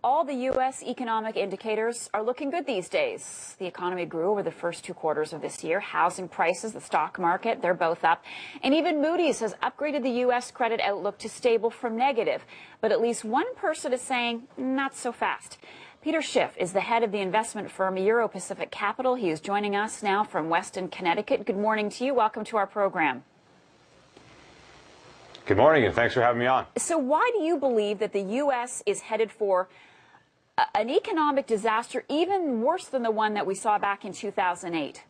All the U.S. economic indicators are looking good these days. The economy grew over the first 2 quarters of this year. Housing prices, the stock market, they're both up. And even Moody's has upgraded the U.S. credit outlook to stable from negative. But at least one person is saying, not so fast. Peter Schiff is the head of the investment firm Euro Pacific Capital. He is joining us now from Weston, Connecticut. Good morning to you. Welcome to our program. Good morning, and thanks for having me on. So why do you believe that the U.S. is headed for an economic disaster even worse than the one that we saw back in 2008?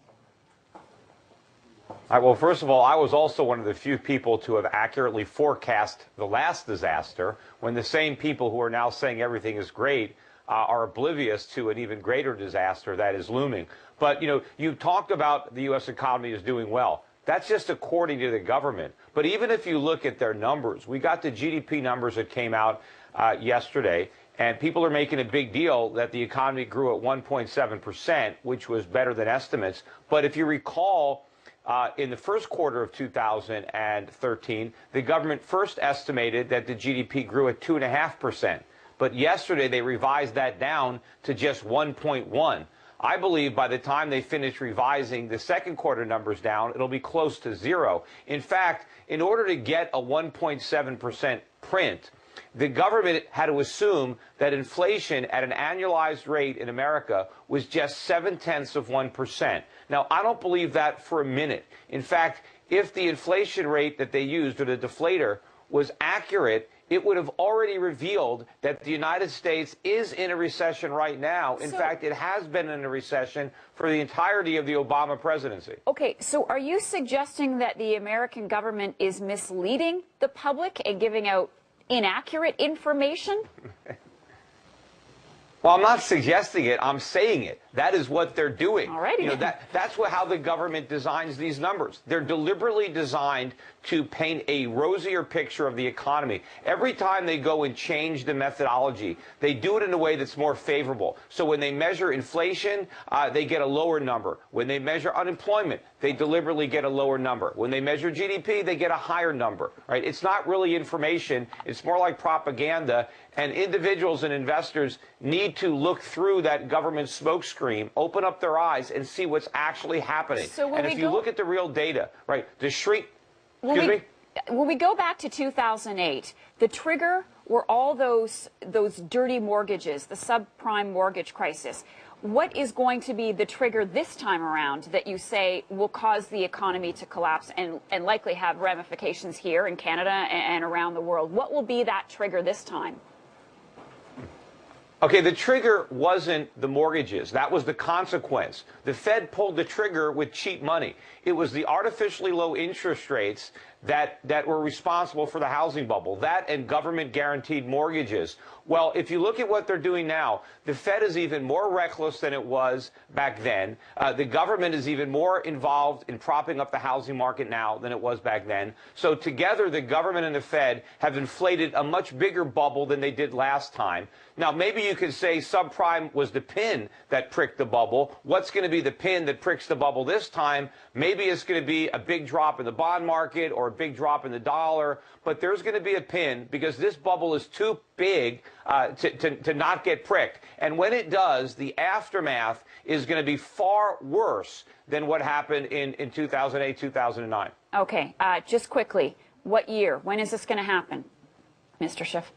Well, first of all, I was also one of the few people to have accurately forecast the last disaster, when the same people who are now saying everything is great are oblivious to an even greater disaster that is looming. But, you talked about the U.S. economy is doing well. That's just according to the government. But even if you look at their numbers, we got the GDP numbers that came out yesterday, and people are making a big deal that the economy grew at 1.7%, which was better than estimates. But if you recall, in the first quarter of 2013, the government first estimated that the GDP grew at 2.5%. But yesterday they revised that down to just 1.1. I believe by the time they finish revising the second quarter numbers down, it'll be close to zero. In fact, in order to get a 1.7% print, the government had to assume that inflation at an annualized rate in America was just 0.7%. Now, I don't believe that for a minute. In fact, if the inflation rate that they used, or the deflator, was accurate, it would have already revealed that the United States is in a recession right now. In fact, it has been in a recession for the entirety of the Obama presidency. Okay, so are you suggesting that the American government is misleading the public and giving out inaccurate information? Well, I'm not suggesting it. I'm saying it. That is what they're doing. Alrighty. That's how the government designs these numbers. They're deliberately designed to paint a rosier picture of the economy. Every time they go and change the methodology, they do it in a way that's more favorable. So when they measure inflation, they get a lower number. When they measure unemployment, they deliberately get a lower number. When they measure GDP, they get a higher number. Right? It's not really information. It's more like propaganda. And individuals and investors need to look through that government smokescreen, open up their eyes, and see what's actually happening. So and if you look at the real data, right, the shrink... When we go back to 2008, the trigger were all those dirty mortgages, the subprime mortgage crisis. What is going to be the trigger this time around that you say will cause the economy to collapse and likely have ramifications here in Canada and around the world? What will be that trigger this time? Okay, the trigger wasn't the mortgages. That was the consequence. The Fed pulled the trigger with cheap money. It was the artificially low interest rates that were responsible for the housing bubble. That and government guaranteed mortgages. Well, if you look at what they're doing now, the Fed is even more reckless than it was back then. The government is even more involved in propping up the housing market now than it was back then. So together, the government and the Fed have inflated a much bigger bubble than they did last time. Now, maybe you could say subprime was the pin that pricked the bubble. What's going to be the pin that pricks the bubble this time? Maybe it's going to be a big drop in the bond market or a big drop in the dollar, but there's going to be a pin because this bubble is too big to not get pricked. And when it does, the aftermath is going to be far worse than what happened in 2008, 2009. Okay, just quickly, what year? When is this going to happen, Mr. Schiff?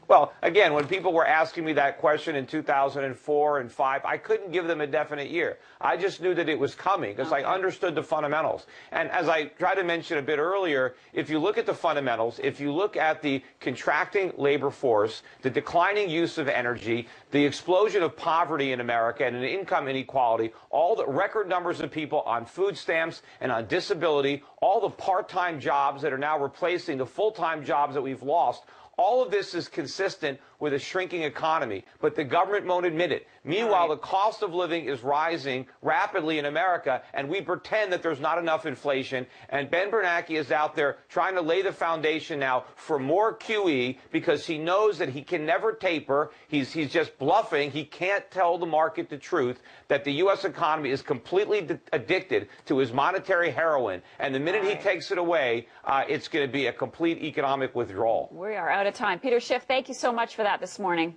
Well, again, when people were asking me that question in 2004 and 5, I couldn't give them a definite year. I just knew that it was coming because I understood the fundamentals. And as I tried to mention a bit earlier, if you look at the fundamentals, if you look at the contracting labor force, the declining use of energy, the explosion of poverty in America and an income inequality, all the record numbers of people on food stamps and on disability, all the part-time jobs that are now replacing the full-time jobs that we've lost, all of this is consistent with a shrinking economy, but the government won't admit it. Meanwhile, the cost of living is rising rapidly in America, and we pretend that there's not enough inflation. And Ben Bernanke is out there trying to lay the foundation now for more QE because he knows that he can never taper. He's just bluffing. He can't tell the market the truth that the U.S. economy is completely addicted to his monetary heroin. And the minute he takes it away, it's going to be a complete economic withdrawal. We are out of time. Peter Schiff, thank you so much for that this morning.